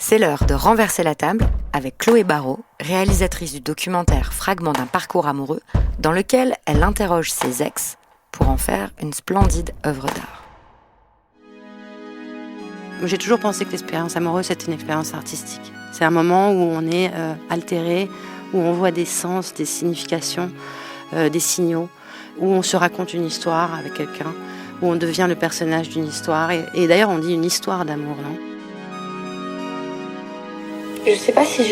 C'est l'heure de renverser la table avec Chloé Barrault, réalisatrice du documentaire Fragment d'un parcours amoureux, dans lequel elle interroge ses ex pour en faire une splendide œuvre d'art. J'ai toujours pensé que l'expérience amoureuse, c'est une expérience artistique. C'est un moment où on est altéré, où on voit des sens, des significations, des signaux, où on se raconte une histoire avec quelqu'un, où on devient le personnage d'une histoire. Et d'ailleurs, on dit une histoire d'amour, non ? Je sais pas si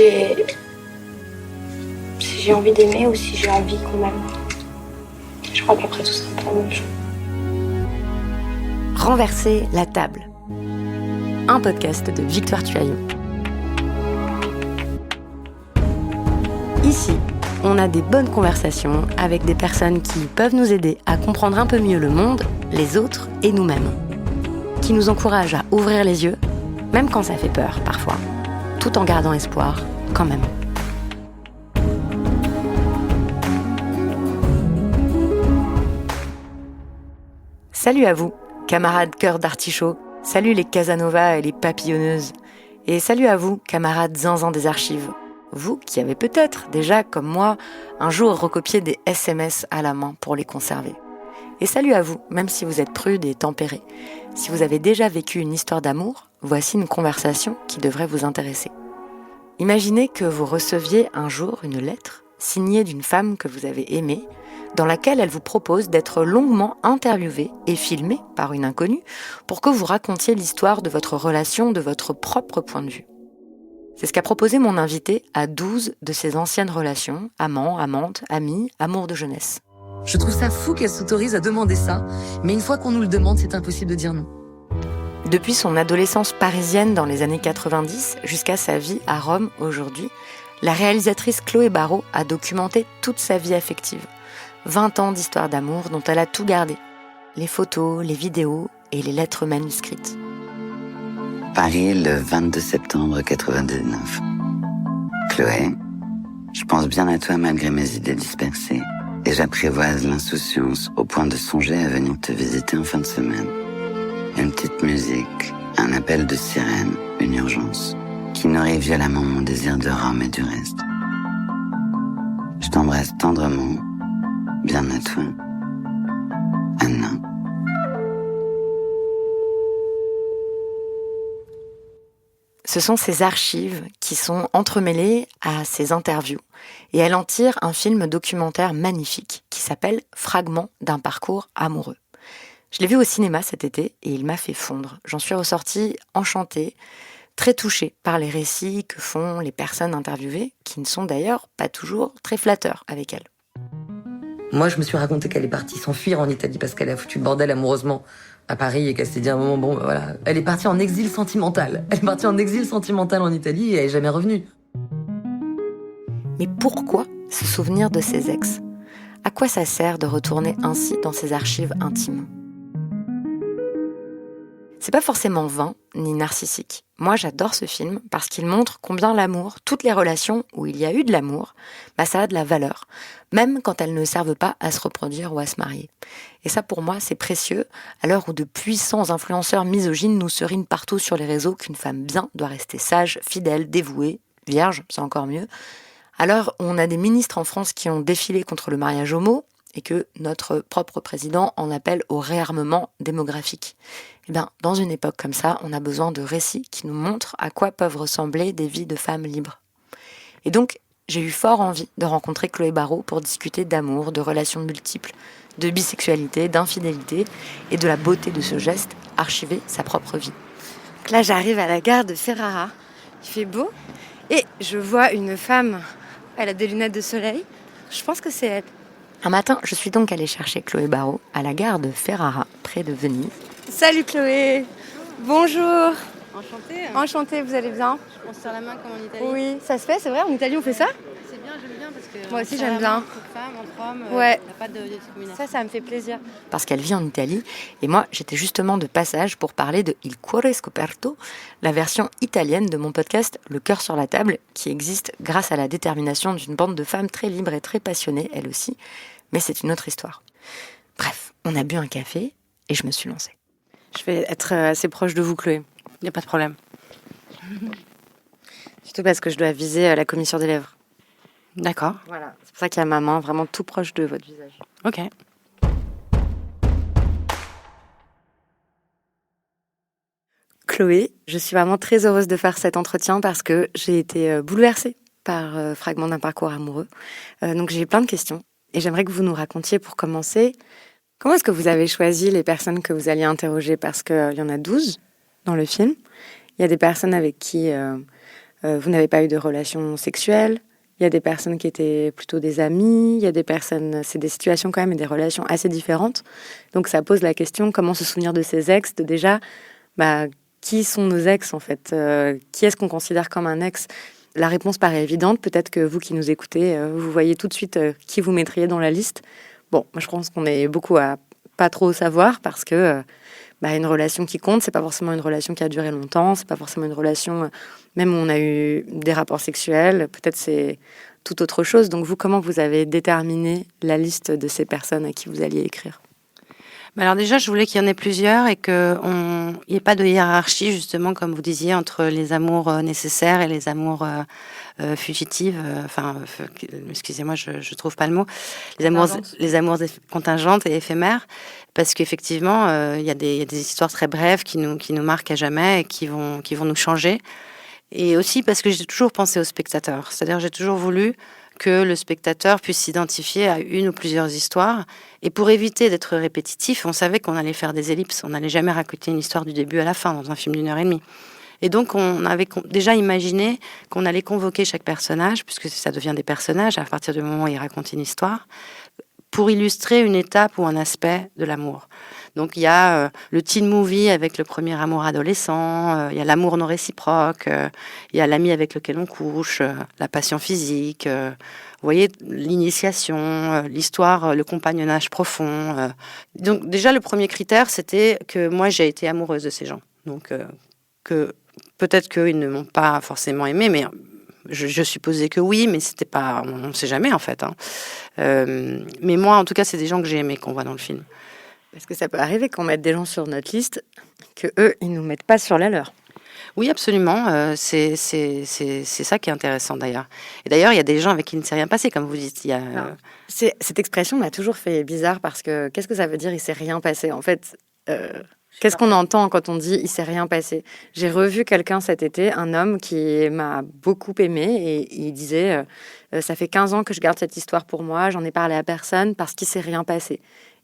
j'ai envie d'aimer ou si j'ai envie qu'on m'aime. Je crois qu'après tout, c'est un peu la même chose. Renverser la table. Un podcast de Victoire Tuaillon. Ici, on a des bonnes conversations avec des personnes qui peuvent nous aider à comprendre un peu mieux le monde, les autres et nous-mêmes. Qui nous encouragent à ouvrir les yeux, même quand ça fait peur parfois, tout en gardant espoir quand même. Salut à vous, camarades cœur d'artichaut. Salut les Casanova et les papillonneuses. Et salut à vous, camarades zinzin des archives. Vous qui avez peut-être déjà, comme moi, un jour recopié des SMS à la main pour les conserver. Et salut à vous, même si vous êtes prude et tempéré. Si vous avez déjà vécu une histoire d'amour, voici une conversation qui devrait vous intéresser. Imaginez que vous receviez un jour une lettre signée d'une femme que vous avez aimée, dans laquelle elle vous propose d'être longuement interviewée et filmée par une inconnue pour que vous racontiez l'histoire de votre relation de votre propre point de vue. C'est ce qu'a proposé mon invité à 12 de ses anciennes relations, amants, amantes, amis, amours de jeunesse. Je trouve ça fou qu'elle s'autorise à demander ça, mais une fois qu'on nous le demande, c'est impossible de dire non. Depuis son adolescence parisienne dans les années 90 jusqu'à sa vie à Rome aujourd'hui, la réalisatrice Chloé Barrault a documenté toute sa vie affective. 20 ans d'histoire d'amour dont elle a tout gardé. Les photos, les vidéos et les lettres manuscrites. Paris, le 22 septembre 99. Chloé, je pense bien à toi malgré mes idées dispersées et j'apprivoise l'insouciance au point de songer à venir te visiter en fin de semaine. Une petite musique, un appel de sirène, une urgence qui nourrit violemment mon désir de Rome et du reste. Je t'embrasse tendrement, bien à toi, Anna. Ce sont ces archives qui sont entremêlées à ces interviews. Et elle en tire un film documentaire magnifique qui s'appelle Fragment d'un parcours amoureux. Je l'ai vu au cinéma cet été et il m'a fait fondre. J'en suis ressortie enchantée, très touchée par les récits que font les personnes interviewées, qui ne sont d'ailleurs pas toujours très flatteurs avec elle. Moi, je me suis raconté qu'elle est partie s'enfuir en Italie parce qu'elle a foutu le bordel amoureusement à Paris et qu'elle s'est dit à un moment, bon, voilà. Elle est partie en exil sentimental. Elle est partie en exil sentimental en Italie et elle est jamais revenue. Mais pourquoi se souvenir de ses ex ? À quoi ça sert de retourner ainsi dans ses archives intimes ? C'est pas forcément vain ni narcissique. Moi, j'adore ce film parce qu'il montre combien l'amour, toutes les relations où il y a eu de l'amour, ça a de la valeur, même quand elles ne servent pas à se reproduire ou à se marier. Et ça, pour moi, c'est précieux, à l'heure où de puissants influenceurs misogynes nous serinent partout sur les réseaux qu'une femme bien doit rester sage, fidèle, dévouée, vierge, c'est encore mieux. À l'heure où on a des ministres en France qui ont défilé contre le mariage homo, et que notre propre président en appelle au réarmement démographique. Eh bien, dans une époque comme ça, on a besoin de récits qui nous montrent à quoi peuvent ressembler des vies de femmes libres. Et donc, j'ai eu fort envie de rencontrer Chloé Barrault pour discuter d'amour, de relations multiples, de bisexualité, d'infidélité et de la beauté de ce geste, archiver sa propre vie. Là, j'arrive à la gare de Ferrara. Il fait beau et je vois une femme, elle a des lunettes de soleil. Je pense que c'est elle. Un matin, je suis donc allée chercher Chloé Barrault à la gare de Ferrara, près de Venise. Salut Chloé. Bonjour. Enchantée. Enchantée, vous allez bien ? On se serre la main comme en Italie. Oui, ça se fait, c'est vrai, en Italie on fait ça ? C'est bien, j'aime bien parce que... Moi aussi, j'aime bien. Entre femmes, entre hommes, Ouais. il n'y a pas de discrimination. Ça me fait plaisir. Parce qu'elle vit en Italie, et moi, j'étais justement de passage pour parler de Il Cuore Scoperto, la version italienne de mon podcast Le Cœur sur la table, qui existe grâce à la détermination d'une bande de femmes très libres et très passionnées, elles aussi, mais c'est une autre histoire. Bref, on a bu un café, et je me suis lancée. Je vais être assez proche de vous, Chloé. Il n'y a pas de problème. Surtout parce que je dois viser la commissure des lèvres. D'accord. Voilà. C'est pour ça qu'il y a ma main vraiment tout proche de votre visage. Ok. Chloé, je suis vraiment très heureuse de faire cet entretien parce que j'ai été bouleversée par Fragment d'un parcours amoureux. Donc j'ai plein de questions et j'aimerais que vous nous racontiez pour commencer, comment est-ce que vous avez choisi les personnes que vous alliez interroger? Parce qu'il y en a 12 dans le film. Il y a des personnes avec qui vous n'avez pas eu de relation sexuelle. Il y a des personnes qui étaient plutôt des amis. Il y a des personnes, c'est des situations quand même et des relations assez différentes. Donc ça pose la question, comment se souvenir de ses ex, de déjà, qui sont nos ex en fait? Qui est-ce qu'on considère comme un ex? La réponse paraît évidente. Peut-être que vous qui nous écoutez, vous voyez tout de suite qui vous mettriez dans la liste. Bon, moi je pense qu'on est beaucoup à pas trop savoir parce que une relation qui compte, c'est pas forcément une relation qui a duré longtemps, c'est pas forcément une relation même où on a eu des rapports sexuels. Peut-être c'est tout autre chose. Donc vous, comment vous avez déterminé la liste de ces personnes à qui vous alliez écrire? Alors déjà, je voulais qu'il y en ait plusieurs et qu'il n'y ait pas de hiérarchie, justement, comme vous disiez, entre les amours nécessaires et les amours fugitives. Excusez-moi, je trouve pas le mot. Les amours contingentes et éphémères, parce qu'effectivement, il y a des histoires très brèves qui nous marquent à jamais et qui vont nous changer. Et aussi parce que j'ai toujours pensé au spectateur. C'est-à-dire, j'ai toujours voulu que le spectateur puisse s'identifier à une ou plusieurs histoires. Et pour éviter d'être répétitif, on savait qu'on allait faire des ellipses. On n'allait jamais raconter une histoire du début à la fin dans un film d'1h30. Et donc, on avait déjà imaginé qu'on allait convoquer chaque personnage, puisque ça devient des personnages à partir du moment où ils racontent une histoire, pour illustrer une étape ou un aspect de l'amour. Donc il y a le teen movie avec le premier amour adolescent, il y a l'amour non réciproque, il y a l'ami avec lequel on couche, la passion physique, vous voyez, l'initiation, l'histoire, le compagnonnage profond. Donc déjà le premier critère, c'était que moi j'ai été amoureuse de ces gens. Donc que peut-être qu'ils ne m'ont pas forcément aimée, mais je supposais que oui, mais c'était pas, on ne sait jamais en fait. Mais moi, en tout cas, c'est des gens que j'ai aimés qu'on voit dans le film. Est-ce que ça peut arriver qu'on mette des gens sur notre liste, que eux, ils nous mettent pas sur la leur? Oui, absolument. C'est ça qui est intéressant d'ailleurs. Et d'ailleurs, il y a des gens avec qui il ne s'est rien passé, comme vous dites. Cette expression m'a toujours fait bizarre parce que qu'est-ce que ça veut dire il s'est rien passé? En fait, qu'est-ce qu'on entend quand on dit il s'est rien passé? J'ai revu quelqu'un cet été, un homme qui m'a beaucoup aimé et il disait ça fait 15 ans que je garde cette histoire pour moi, j'en ai parlé à personne parce qu'il s'est rien passé.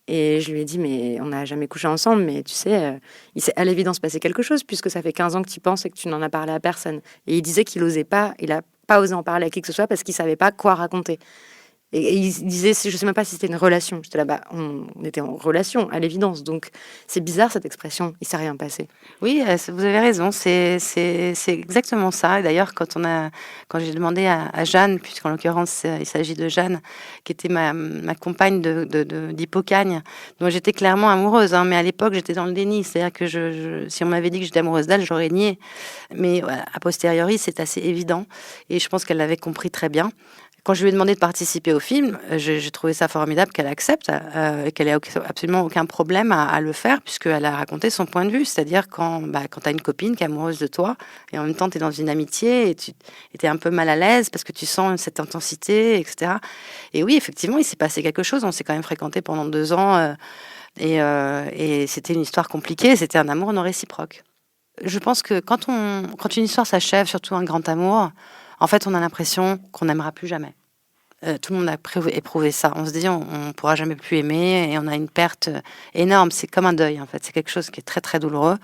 Et je lui ai dit, mais on n'a jamais couché ensemble, mais tu sais, il s'est à l'évidence passé quelque chose, puisque ça fait 15 ans que tu y penses et que tu n'en as parlé à personne. Et il disait qu'il n'osait pas, il n'a pas osé en parler à qui que ce soit, parce qu'il ne savait pas quoi raconter. Et il disait, je ne sais même pas si c'était une relation. J'étais là, on était en relation, à l'évidence. Donc, c'est bizarre, cette expression, il ne s'est rien passé. Oui, vous avez raison, c'est exactement ça. Et d'ailleurs, quand j'ai demandé à Jeanne, puisqu'en l'occurrence, il s'agit de Jeanne, qui était ma compagne d'Hippocagne, dont j'étais clairement amoureuse, mais à l'époque, j'étais dans le déni. C'est-à-dire que si on m'avait dit que j'étais amoureuse d'elle, j'aurais nié. Mais voilà, a posteriori, c'est assez évident. Et je pense qu'elle l'avait compris très bien. Quand je lui ai demandé de participer au film, j'ai trouvé ça formidable qu'elle accepte et qu'elle ait absolument aucun problème à le faire, puisqu'elle a raconté son point de vue. C'est-à-dire quand tu as une copine qui est amoureuse de toi et en même temps tu es dans une amitié et tu es un peu mal à l'aise parce que tu sens cette intensité, etc. Et oui, effectivement, il s'est passé quelque chose. On s'est quand même fréquenté pendant 2 ans et c'était une histoire compliquée. C'était un amour non réciproque. Je pense que quand une histoire s'achève, surtout un grand amour, en fait, on a l'impression qu'on n'aimera plus jamais. Tout le monde a éprouvé ça. On se dit, on ne pourra jamais plus aimer et on a une perte énorme. C'est comme un deuil, en fait. C'est quelque chose qui est très, très douloureux.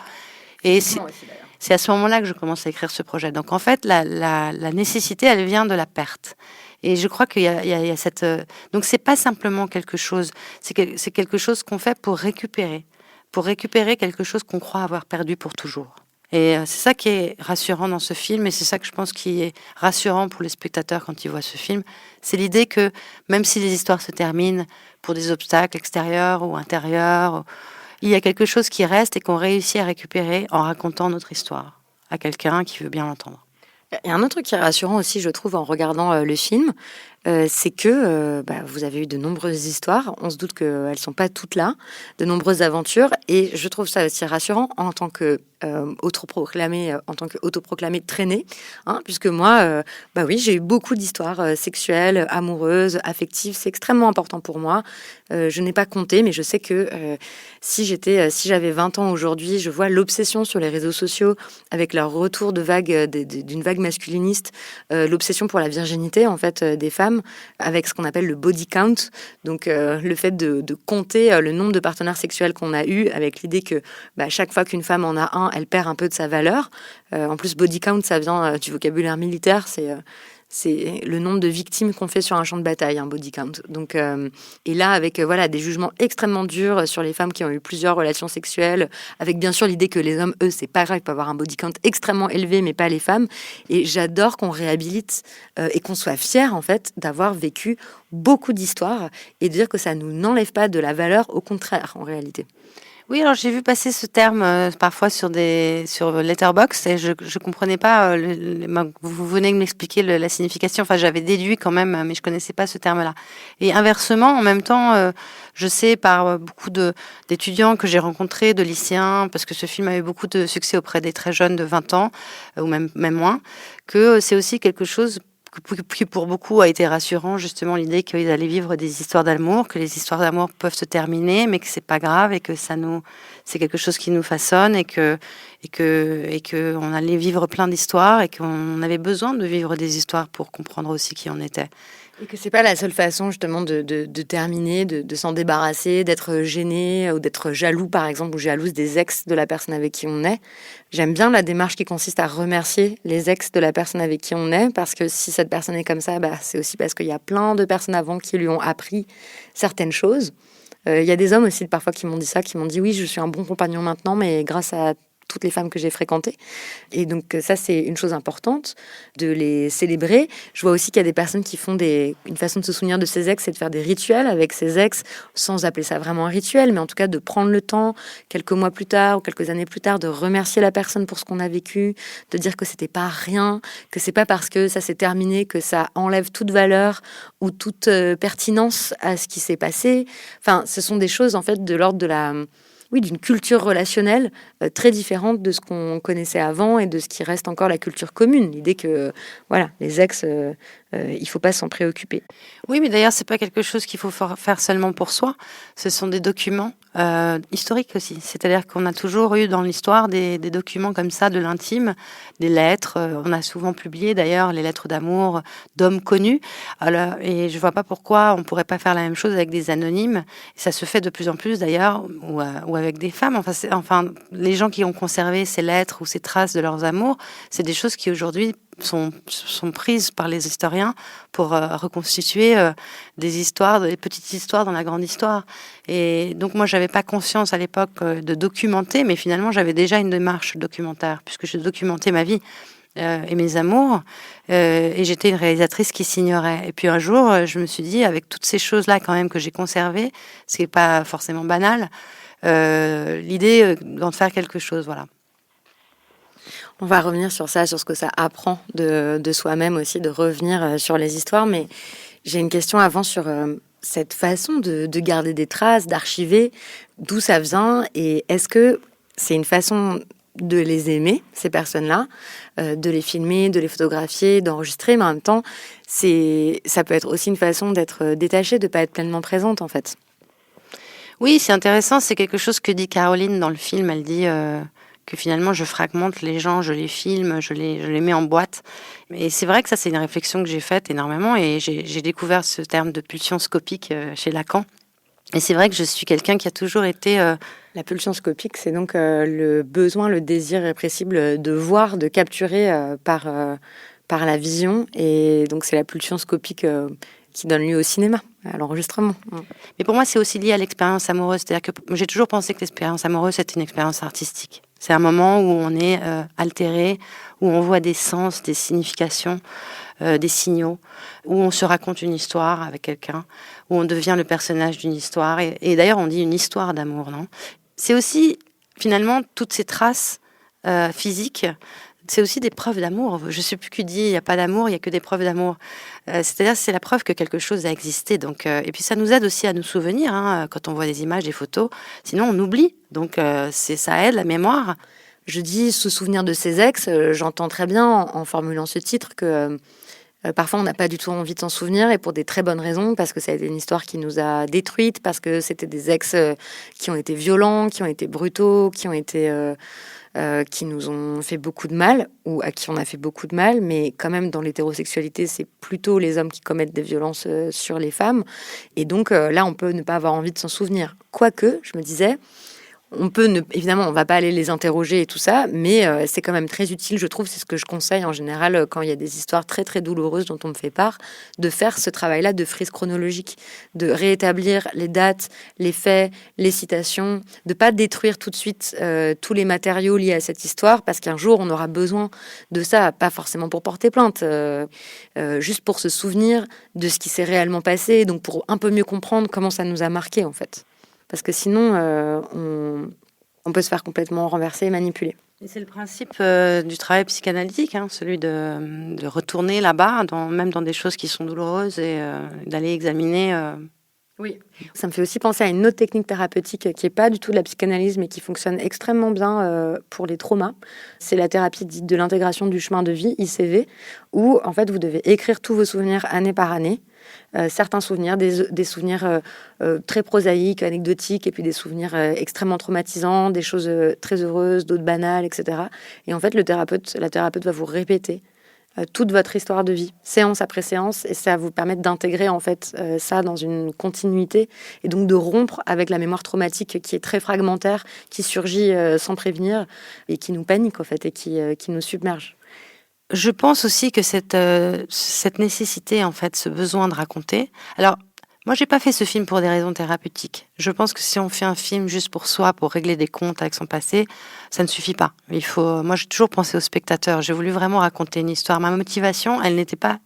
Et c'est à ce moment-là que je commence à écrire ce projet. Donc, en fait, la nécessité, elle vient de la perte. Et je crois qu'il y a cette... Donc, c'est pas simplement quelque chose. C'est quelque chose qu'on fait pour récupérer quelque chose qu'on croit avoir perdu pour toujours. Et c'est ça qui est rassurant dans ce film, et c'est ça que je pense qui est rassurant pour les spectateurs quand ils voient ce film. C'est l'idée que même si les histoires se terminent pour des obstacles extérieurs ou intérieurs, il y a quelque chose qui reste et qu'on réussit à récupérer en racontant notre histoire à quelqu'un qui veut bien l'entendre. Il y a un autre truc qui est rassurant aussi, je trouve, en regardant le film, c'est que vous avez eu de nombreuses histoires. On se doute qu'elles ne sont pas toutes là, de nombreuses aventures. Et je trouve ça aussi rassurant en tant que autoproclamée traînée, hein, puisque moi, oui, j'ai eu beaucoup d'histoires sexuelles, amoureuses, affectives. C'est extrêmement important pour moi. Je n'ai pas compté, mais je sais que si j'avais 20 ans aujourd'hui, je vois l'obsession sur les réseaux sociaux avec leur retour d'une vague masculiniste, l'obsession pour la virginité en fait des femmes, avec ce qu'on appelle le body count, donc le fait de compter le nombre de partenaires sexuels qu'on a eu, avec l'idée que chaque fois qu'une femme en a un, elle perd un peu de sa valeur. En plus, body count, ça vient du vocabulaire militaire, c'est le nombre de victimes qu'on fait sur un champ de bataille, un body count. Donc, et là, avec des jugements extrêmement durs sur les femmes qui ont eu plusieurs relations sexuelles, avec bien sûr l'idée que les hommes, eux, c'est pas grave, ils peuvent avoir un body count extrêmement élevé, mais pas les femmes. Et j'adore qu'on réhabilite et qu'on soit fier en fait d'avoir vécu beaucoup d'histoires et de dire que ça nous n'enlève pas de la valeur, au contraire, en réalité. Oui, alors j'ai vu passer ce terme parfois sur Letterboxd et je comprenais pas. Vous venez de m'expliquer la signification. Enfin, j'avais déduit quand même, mais je connaissais pas ce terme-là. Et inversement, en même temps, je sais par beaucoup d'étudiants que j'ai rencontrés, de lycéens, parce que ce film a eu beaucoup de succès auprès des très jeunes de 20 ans ou même moins, que c'est aussi quelque chose qui pour beaucoup a été rassurant, justement l'idée qu'ils allaient vivre des histoires d'amour, que les histoires d'amour peuvent se terminer, mais que c'est pas grave et que c'est quelque chose qui nous façonne et que on allait vivre plein d'histoires et qu'on avait besoin de vivre des histoires pour comprendre aussi qui on était. Et que c'est pas la seule façon justement de terminer, de s'en débarrasser, d'être gêné ou d'être jaloux par exemple, ou jalouse des ex de la personne avec qui on est. J'aime bien la démarche qui consiste à remercier les ex de la personne avec qui on est, parce que si cette personne est comme ça, c'est aussi parce qu'il y a plein de personnes avant qui lui ont appris certaines choses. Il y a des hommes aussi parfois qui m'ont dit ça, qui m'ont dit oui, je suis un bon compagnon maintenant, mais grâce à toutes les femmes que j'ai fréquentées. Et donc ça, c'est une chose importante, de les célébrer. Je vois aussi qu'il y a des personnes qui font une façon de se souvenir de ses ex, c'est de faire des rituels avec ses ex, sans appeler ça vraiment un rituel, mais en tout cas de prendre le temps, quelques mois plus tard ou quelques années plus tard, de remercier la personne pour ce qu'on a vécu, de dire que c'était pas rien, que c'est pas parce que ça s'est terminé que ça enlève toute valeur ou toute pertinence à ce qui s'est passé. Enfin, ce sont des choses en fait de l'ordre d'une culture relationnelle très différente de ce qu'on connaissait avant et de ce qui reste encore la culture commune. L'idée que, les ex, il faut pas s'en préoccuper. Oui, mais d'ailleurs, c'est pas quelque chose qu'il faut faire seulement pour soi. Ce sont des documents historiques aussi. C'est-à-dire qu'on a toujours eu dans l'histoire des documents comme ça de l'intime, des lettres. On a souvent publié d'ailleurs les lettres d'amour d'hommes connus. Alors, et je vois pas pourquoi on pourrait pas faire la même chose avec des anonymes. Et ça se fait de plus en plus d'ailleurs, ou avec des femmes. Enfin, les gens qui ont conservé ces lettres ou ces traces de leurs amours, c'est des choses qui aujourd'hui sont prises par les historiens pour reconstituer des histoires, des petites histoires dans la grande histoire. Et donc moi, j'avais pas conscience à l'époque de documenter, mais finalement, j'avais déjà une démarche documentaire, puisque je documentais ma vie et mes amours, et j'étais une réalisatrice qui s'ignorait. Et puis un jour, je me suis dit, avec toutes ces choses-là quand même que j'ai conservées, ce qui n'est pas forcément banal, l'idée d'en faire quelque chose, voilà. On va revenir sur ça, sur ce que ça apprend de soi-même aussi, de revenir sur les histoires. Mais j'ai une question avant sur cette façon de garder des traces, d'archiver, d'où ça vient. Et est-ce que c'est une façon de les aimer, ces personnes-là, de les filmer, de les photographier, d'enregistrer, mais en même temps, ça peut être aussi une façon d'être détachée, de ne pas être pleinement présente, en fait. Oui, c'est intéressant. C'est quelque chose que dit Caroline dans le film. Elle dit que finalement, je fragmente les gens, je les filme, je les mets en boîte. Et c'est vrai que ça, c'est une réflexion que j'ai faite énormément. Et j'ai découvert ce terme de pulsion scopique chez Lacan. Et c'est vrai que je suis quelqu'un qui a toujours été... La pulsion scopique, c'est donc le besoin, le désir irrépressible de voir, de capturer par la vision. Et donc, c'est la pulsion scopique qui donne lieu au cinéma, à l'enregistrement. Mais pour moi, c'est aussi lié à l'expérience amoureuse. C'est-à-dire que j'ai toujours pensé que l'expérience amoureuse, c'est une expérience artistique. C'est un moment où on est altéré, où on voit des sens, des significations, des signaux, où on se raconte une histoire avec quelqu'un, où on devient le personnage d'une histoire. Et d'ailleurs, on dit une histoire d'amour, non ? C'est aussi, finalement, toutes ces traces physiques, c'est aussi des preuves d'amour. Je ne sais plus qui dit il n'y a pas d'amour, il n'y a que des preuves d'amour. C'est-à-dire c'est la preuve que quelque chose a existé. Donc, et puis ça nous aide aussi à nous souvenir quand on voit des images, des photos. Sinon on oublie. Donc ça aide la mémoire. Je dis se souvenir de ses ex, j'entends très bien en formulant ce titre que parfois on n'a pas du tout envie de s'en souvenir et pour des très bonnes raisons, parce que ça a été une histoire qui nous a détruites, parce que c'était des ex qui ont été violents, qui ont été brutaux, qui nous ont fait beaucoup de mal ou à qui on a fait beaucoup de mal, mais quand même dans l'hétérosexualité c'est plutôt les hommes qui commettent des violences sur les femmes et donc là on peut ne pas avoir envie de s'en souvenir. Quoique, je me disais, évidemment, on va pas aller les interroger et tout ça, mais c'est quand même très utile, je trouve, c'est ce que je conseille en général quand il y a des histoires très très douloureuses dont on me fait part, de faire ce travail-là de frise chronologique, de rétablir les dates, les faits, les citations, de pas détruire tout de suite tous les matériaux liés à cette histoire, parce qu'un jour on aura besoin de ça, pas forcément pour porter plainte, juste pour se souvenir de ce qui s'est réellement passé, donc pour un peu mieux comprendre comment ça nous a marqué en fait. Parce que sinon, on peut se faire complètement renverser et manipuler. Et c'est le principe du travail psychanalytique, celui de retourner là-bas, même dans des choses qui sont douloureuses, et d'aller examiner. Oui. Ça me fait aussi penser à une autre technique thérapeutique qui n'est pas du tout de la psychanalyse, mais qui fonctionne extrêmement bien pour les traumas. C'est la thérapie dite de l'intégration du chemin de vie, ICV, où en fait vous devez écrire tous vos souvenirs année par année. Certains souvenirs, des souvenirs très prosaïques, anecdotiques, et puis des souvenirs extrêmement traumatisants, des choses très heureuses, d'autres banales, etc. Et en fait, la thérapeute va vous répéter toute votre histoire de vie, séance après séance, et ça va vous permettre d'intégrer en fait ça dans une continuité, et donc de rompre avec la mémoire traumatique qui est très fragmentaire, qui surgit sans prévenir, et qui nous panique en fait, et qui nous submerge. Je pense aussi que cette nécessité, en fait, ce besoin de raconter. Alors, moi, j'ai pas fait ce film pour des raisons thérapeutiques. Je pense que si on fait un film juste pour soi, pour régler des comptes avec son passé, ça ne suffit pas. Moi, j'ai toujours pensé au spectateur. J'ai voulu vraiment raconter une histoire. Ma motivation, elle n'était pas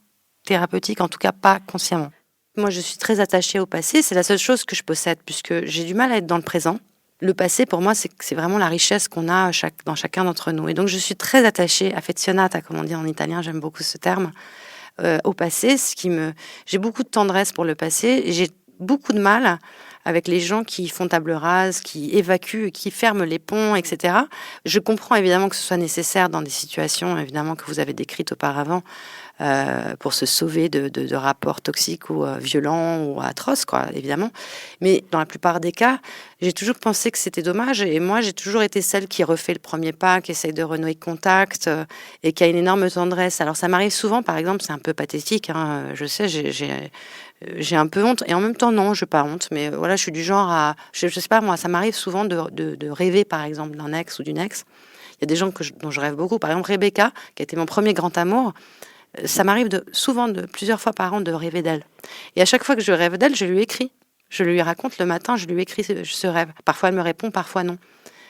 thérapeutique, en tout cas pas consciemment. Moi, je suis très attachée au passé. C'est la seule chose que je possède, puisque j'ai du mal à être dans le présent. Le passé, pour moi, c'est vraiment la richesse qu'on a dans chacun d'entre nous. Et donc, je suis très attachée, affezionata, comme on dit en italien, j'aime beaucoup ce terme, au passé. J'ai beaucoup de tendresse pour le passé. Et j'ai beaucoup de mal avec les gens qui font table rase, qui évacuent, qui ferment les ponts, etc. Je comprends évidemment que ce soit nécessaire dans des situations, évidemment, que vous avez décrites auparavant, pour se sauver de rapports toxiques ou violents ou atroces, quoi, évidemment. Mais dans la plupart des cas, j'ai toujours pensé que c'était dommage. Et moi, j'ai toujours été celle qui refait le premier pas, qui essaye de renouer contact et qui a une énorme tendresse. Alors, ça m'arrive souvent, par exemple, c'est un peu pathétique, je sais, j'ai un peu honte. Et en même temps, non, je n'ai pas honte. Mais voilà, je suis du genre à... Je sais pas, moi, ça m'arrive souvent de rêver, par exemple, d'un ex ou d'une ex. Il y a des gens dont je rêve beaucoup. Par exemple, Rebecca, qui a été mon premier grand amour. Ça m'arrive plusieurs fois par an de rêver d'elle. Et à chaque fois que je rêve d'elle, je lui écris. Je lui raconte le matin, je lui écris ce rêve. Parfois, elle me répond, parfois non.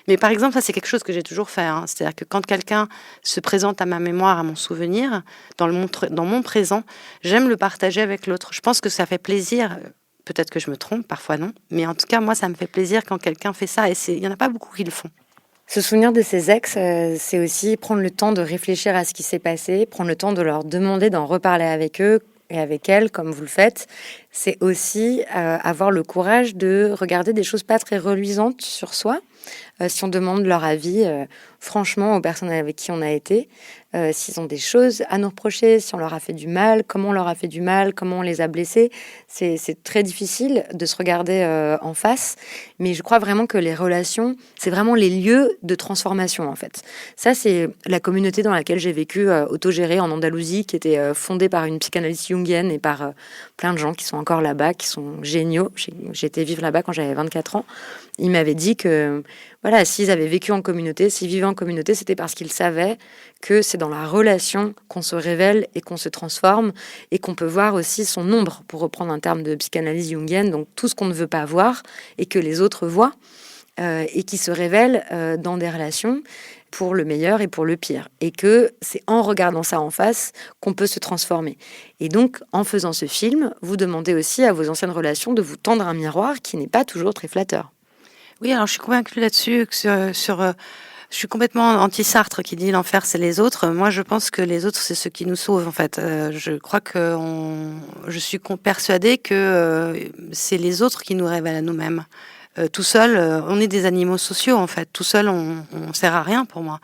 Mais par exemple, ça, c'est quelque chose que j'ai toujours fait. C'est-à-dire que quand quelqu'un se présente à ma mémoire, à mon souvenir, dans mon présent, j'aime le partager avec l'autre. Je pense que ça fait plaisir. Peut-être que je me trompe, parfois non. Mais en tout cas, moi, ça me fait plaisir quand quelqu'un fait ça. Et il n'y en a pas beaucoup qui le font. Se souvenir de ses ex, c'est aussi prendre le temps de réfléchir à ce qui s'est passé, prendre le temps de leur demander d'en reparler avec eux et avec elles, comme vous le faites. C'est aussi avoir le courage de regarder des choses pas très reluisantes sur soi. Si on demande leur avis, franchement, aux personnes avec qui on a été, s'ils ont des choses à nous reprocher, si on leur a fait du mal, comment on leur a fait du mal, comment on les a blessés. C'est très difficile de se regarder en face, mais je crois vraiment que les relations, c'est vraiment les lieux de transformation, en fait. Ça, c'est la communauté dans laquelle j'ai vécu, autogérée en Andalousie, qui était fondée par une psychanalyste jungienne et par plein de gens qui sont encore là-bas, qui sont géniaux. J'ai été vivre là-bas quand j'avais 24 ans. Ils m'avaient dit que, voilà, s'ils avaient vécu en communauté, s'ils vivaient en communauté, c'était parce qu'ils savaient que c'est dans la relation qu'on se révèle et qu'on se transforme et qu'on peut voir aussi son ombre, pour reprendre un terme de psychanalyse jungienne, donc tout ce qu'on ne veut pas voir et que les autres voient et qui se révèle dans des relations pour le meilleur et pour le pire. Et que c'est en regardant ça en face qu'on peut se transformer. Et donc, en faisant ce film, vous demandez aussi à vos anciennes relations de vous tendre un miroir qui n'est pas toujours très flatteur. Oui, alors je suis convaincue là-dessus que sur Je suis complètement anti-Sartre qui dit l'enfer c'est les autres. Moi je pense que les autres c'est ceux qui nous sauvent en fait. Je crois je suis persuadée que c'est les autres qui nous révèlent à nous-mêmes. Tout seul, on est des animaux sociaux en fait. Tout seul, on sert à rien pour moi.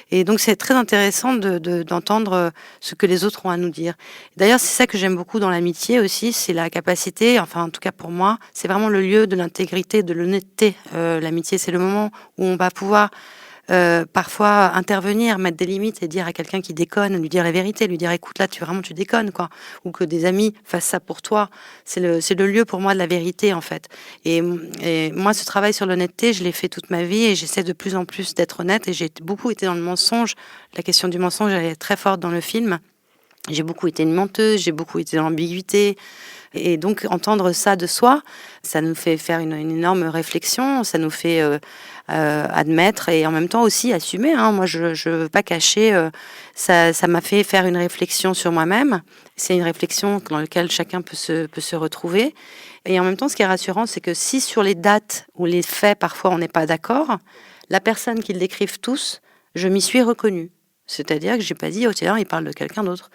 Et donc c'est très intéressant d'entendre ce que les autres ont à nous dire. D'ailleurs, c'est ça que j'aime beaucoup dans l'amitié aussi, c'est la capacité, enfin en tout cas pour moi, c'est vraiment le lieu de l'intégrité, de l'honnêteté. L'amitié, c'est le moment où on va pouvoir parfois intervenir, mettre des limites et dire à quelqu'un qui déconne, lui dire la vérité, lui dire écoute là tu déconnes quoi, ou que des amis fassent ça pour toi. C'est le lieu pour moi de la vérité en fait. Et moi ce travail sur l'honnêteté, je l'ai fait toute ma vie et j'essaie de plus en plus d'être honnête et j'ai beaucoup été dans le mensonge. La question du mensonge elle est très forte dans le film. J'ai beaucoup été une menteuse, j'ai beaucoup été dans l'ambiguïté. Et donc entendre ça de soi, ça nous fait faire une énorme réflexion, ça nous fait admettre et en même temps aussi assumer. Moi, je veux pas cacher. Ça m'a fait faire une réflexion sur moi-même. C'est une réflexion dans laquelle chacun peut se retrouver. Et en même temps, ce qui est rassurant, c'est que si sur les dates ou les faits, parfois, on n'est pas d'accord, la personne qui le décrivent tous, je m'y suis reconnue. C'est-à-dire que j'ai pas dit, oh tiens, il parle de quelqu'un d'autre.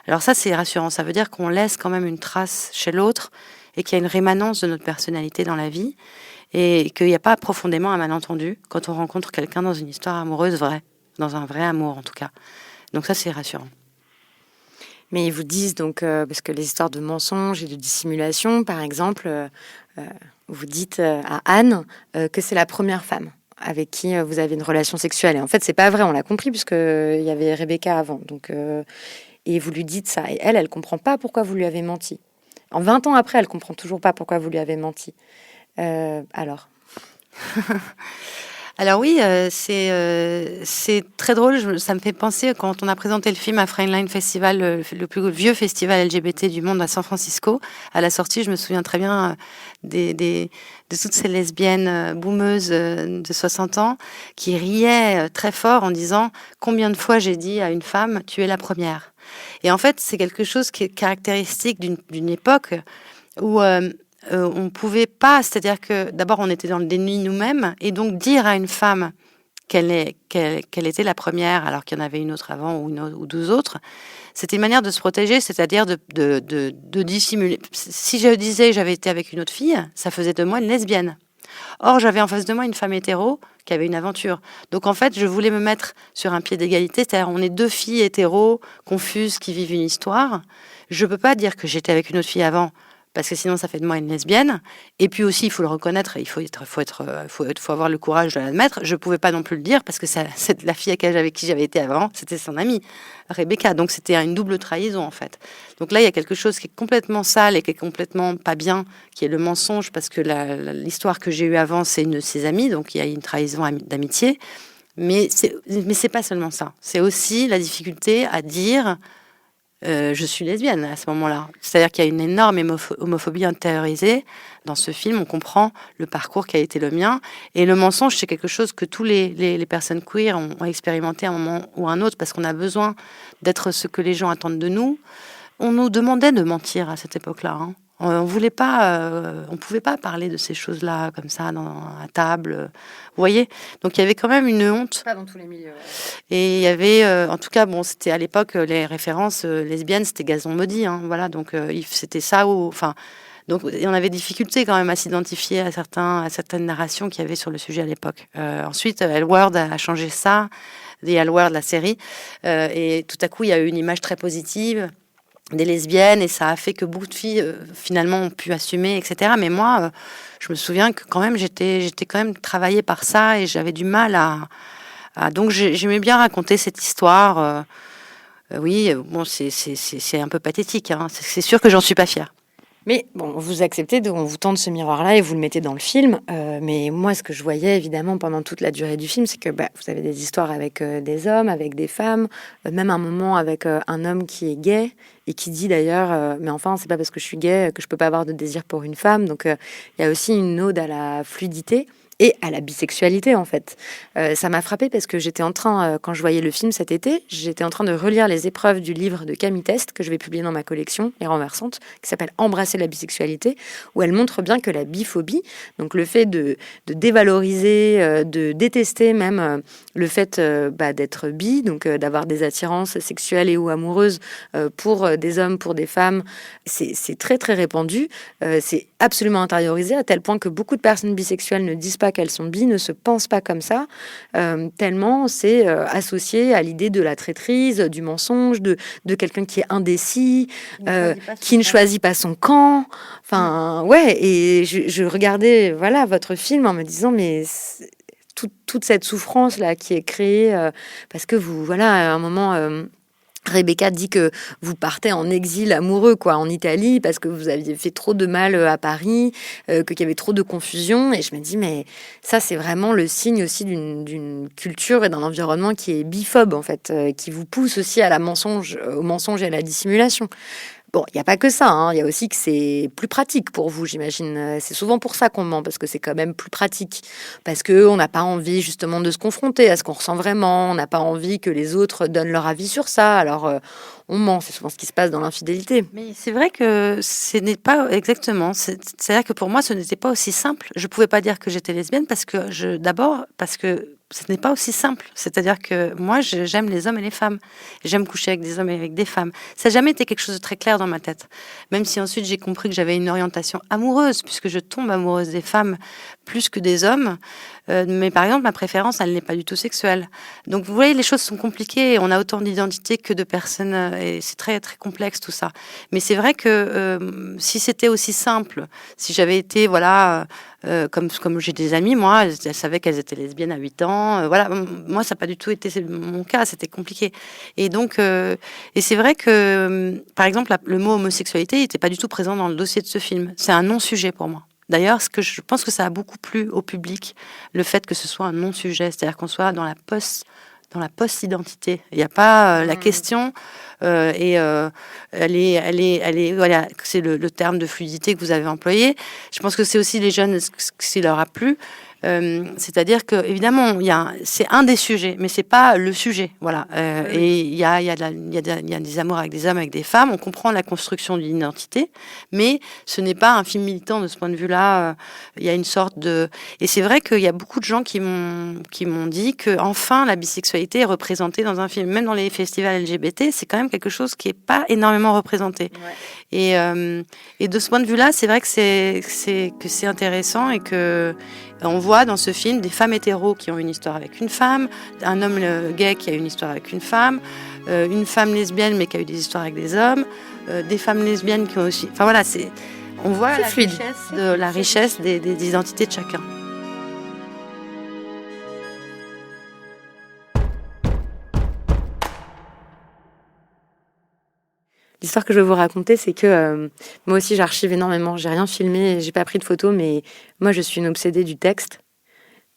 Alors ça, c'est rassurant. Ça veut dire qu'on laisse quand même une trace chez l'autre et qu'il y a une rémanence de notre personnalité dans la vie et qu'il n'y a pas profondément un malentendu quand on rencontre quelqu'un dans une histoire amoureuse vraie, dans un vrai amour en tout cas. Donc ça, c'est rassurant. Mais ils vous disent donc, parce que les histoires de mensonges et de dissimulation, par exemple, vous dites à Anne que c'est la première femme avec qui vous avez une relation sexuelle. Et en fait, c'est pas vrai, on l'a compris, puisqu'il y avait Rebecca avant. Donc... et vous lui dites ça. Et elle comprend pas pourquoi vous lui avez menti. En 20 ans après, elle comprend toujours pas pourquoi vous lui avez menti. Alors Alors oui, c'est très drôle. Ça me fait penser quand on a présenté le film à Frameline Festival, le plus vieux festival LGBT du monde à San Francisco. À la sortie, je me souviens très bien de toutes ces lesbiennes boomeuses de 60 ans qui riaient très fort en disant « Combien de fois j'ai dit à une femme, tu es la première ?» Et en fait, c'est quelque chose qui est caractéristique d'une époque où on pouvait pas, c'est-à-dire que d'abord on était dans le déni nous-mêmes, et donc dire à une femme qu'elle était la première alors qu'il y en avait une autre avant ou deux autres, c'était une manière de se protéger, c'est-à-dire de dissimuler. Si je disais j'avais été avec une autre fille, ça faisait de moi une lesbienne. Or, j'avais en face de moi une femme hétéro qui avait une aventure. Donc, en fait, je voulais me mettre sur un pied d'égalité. C'est-à-dire, on est deux filles hétéros, confuses, qui vivent une histoire. Je peux pas dire que j'étais avec une autre fille avant, parce que sinon, ça fait de moi une lesbienne. Et puis aussi, il faut le reconnaître, il faut avoir le courage de l'admettre. Je pouvais pas non plus le dire, parce que c'est la fille avec qui j'avais été avant, c'était son amie, Rebecca. Donc, c'était une double trahison, en fait. Donc là, il y a quelque chose qui est complètement sale et qui est complètement pas bien, qui est le mensonge, parce que l'histoire que j'ai eue avant, c'est une de ses amies, donc il y a une trahison d'amitié. Mais c'est pas seulement ça. C'est aussi la difficulté à dire je suis lesbienne à ce moment-là. C'est-à-dire qu'il y a une énorme homophobie intériorisée. Dans ce film, on comprend le parcours qui a été le mien. Et le mensonge, c'est quelque chose que tous les personnes queer ont expérimenté à un moment ou à un autre, parce qu'on a besoin d'être ce que les gens attendent de nous. On nous demandait de mentir à cette époque-là. On voulait pas, on pouvait pas parler de ces choses-là comme ça à table. Vous voyez. Donc il y avait quand même une honte. pas dans tous les milieux. Ouais. Et il y avait, en tout cas, bon, c'était à l'époque les références lesbiennes, c'était Gazon maudit. Voilà, donc c'était ça ou, enfin. Donc, on avait difficulté quand même à s'identifier à certaines narrations qu'il y avait sur le sujet à l'époque. Ensuite, L-Word a changé ça, The L-Word, la série, et tout à coup, il y a eu une image très positive des lesbiennes, et ça a fait que beaucoup de filles finalement ont pu assumer, etc. Mais moi, je me souviens que quand même j'étais quand même travaillée par ça, et j'avais du mal à donc j'aimais bien raconter cette histoire. Oui, bon, c'est un peu pathétique. C'est sûr que j'en suis pas fière. Mais bon, vous acceptez, on vous tend ce miroir-là et vous le mettez dans le film. Mais moi, ce que je voyais évidemment pendant toute la durée du film, c'est que vous avez des histoires avec des hommes, avec des femmes, même un moment avec un homme qui est gay et qui dit d'ailleurs, mais enfin, c'est pas parce que je suis gay que je peux pas avoir de désir pour une femme. Donc, il y a aussi une ode à la fluidité. et à la bisexualité en fait. Ça m'a frappée parce que j'étais en train, quand je voyais le film cet été, j'étais en train de relire les épreuves du livre de Camille Test que je vais publier dans ma collection, Les Renversantes, qui s'appelle Embrasser la bisexualité, où elle montre bien que la biphobie, donc le fait de dévaloriser, de détester même le fait d'être bi, donc d'avoir des attirances sexuelles et ou amoureuses pour des hommes, pour des femmes, c'est très très répandu, c'est absolument intériorisé à tel point que beaucoup de personnes bisexuelles ne disent pas qu'elles sont bi, ne se pensent pas comme ça, tellement c'est associé à l'idée de la traîtrise, du mensonge, de quelqu'un qui est indécis, qui ne choisit pas son camp. Enfin, ouais, et je regardais votre film en me disant, mais toute cette souffrance-là qui est créée parce que vous, à un moment... Rebecca dit que vous partez en exil amoureux en Italie parce que vous aviez fait trop de mal à Paris, qu'il y avait trop de confusion, et je me dis mais ça c'est vraiment le signe aussi d'une culture et d'un environnement qui est biphobe en fait, qui vous pousse aussi au mensonge et à la dissimulation. Bon, il n'y a pas que ça, il y a aussi que c'est plus pratique pour vous, j'imagine. C'est souvent pour ça qu'on ment, parce que c'est quand même plus pratique. Parce qu'on n'a pas envie justement de se confronter à ce qu'on ressent vraiment, on n'a pas envie que les autres donnent leur avis sur ça, alors on ment, c'est souvent ce qui se passe dans l'infidélité. Mais c'est vrai que ce n'est pas exactement, c'est-à-dire que pour moi ce n'était pas aussi simple. Je ne pouvais pas dire que j'étais lesbienne parce que ce n'est pas aussi simple. C'est-à-dire que moi, j'aime les hommes et les femmes. J'aime coucher avec des hommes et avec des femmes. Ça n'a jamais été quelque chose de très clair dans ma tête. Même si ensuite j'ai compris que j'avais une orientation amoureuse, puisque je tombe amoureuse des femmes plus que des hommes. Mais par exemple, ma préférence, elle n'est pas du tout sexuelle. Donc vous voyez, les choses sont compliquées. On a autant d'identités que de personnes. Et c'est très, très complexe tout ça. Mais c'est vrai que si c'était aussi simple, si j'avais été, comme j'ai des amies, moi, elles savaient qu'elles étaient lesbiennes à 8 ans. Moi, ça n'a pas du tout été mon cas, c'était compliqué. Et donc, et c'est vrai que, par exemple, le mot homosexualité n'était pas du tout présent dans le dossier de ce film. C'est un non-sujet pour moi. D'ailleurs, je pense que ça a beaucoup plu au public, le fait que ce soit un non-sujet, c'est-à-dire qu'on soit dans la post-identité. Il n'y a pas la question, elle est, voilà, c'est le terme de fluidité que vous avez employé. Je pense que c'est aussi les jeunes, ce qui leur a plu. C'est-à-dire que évidemment, c'est un des sujets, mais c'est pas le sujet, voilà. Et il y a des amours avec des hommes, avec des femmes. On comprend la construction d'une identité, mais ce n'est pas un film militant de ce point de vue-là. Il y a une sorte de, et c'est vrai qu'il y a beaucoup de gens qui m'ont dit que enfin la bisexualité est représentée dans un film, même dans les festivals LGBT, c'est quand même quelque chose qui est pas énormément représenté. Ouais. Et de ce point de vue-là, c'est vrai que c'est intéressant et que on voit dans ce film des femmes hétéros qui ont une histoire avec une femme, un homme gay qui a une histoire avec une femme lesbienne mais qui a eu des histoires avec des hommes, des femmes lesbiennes qui ont aussi... Enfin voilà, on voit la richesse des identités de chacun. L'histoire que je vais vous raconter, c'est que moi aussi j'archive énormément. J'ai rien filmé, j'ai pas pris de photos, mais moi je suis une obsédée du texte.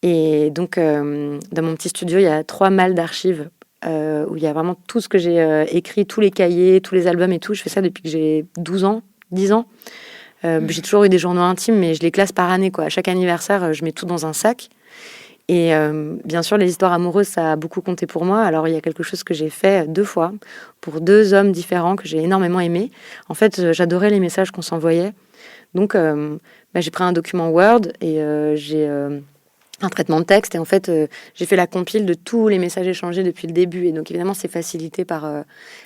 Et donc dans mon petit studio, il y a 3 malles d'archives où il y a vraiment tout ce que j'ai écrit, tous les cahiers, tous les albums et tout. Je fais ça depuis que j'ai 12 ans, 10 ans. J'ai toujours eu des journaux intimes, mais je les classe par année, quoi. À chaque anniversaire, je mets tout dans un sac. Et bien sûr, les histoires amoureuses, ça a beaucoup compté pour moi. Alors, il y a quelque chose que j'ai fait 2 fois pour 2 hommes différents que j'ai énormément aimés. En fait, j'adorais les messages qu'on s'envoyait. Donc, j'ai pris un document Word et j'ai un traitement de texte. Et en fait, j'ai fait la compile de tous les messages échangés depuis le début. Et donc, évidemment, c'est facilité par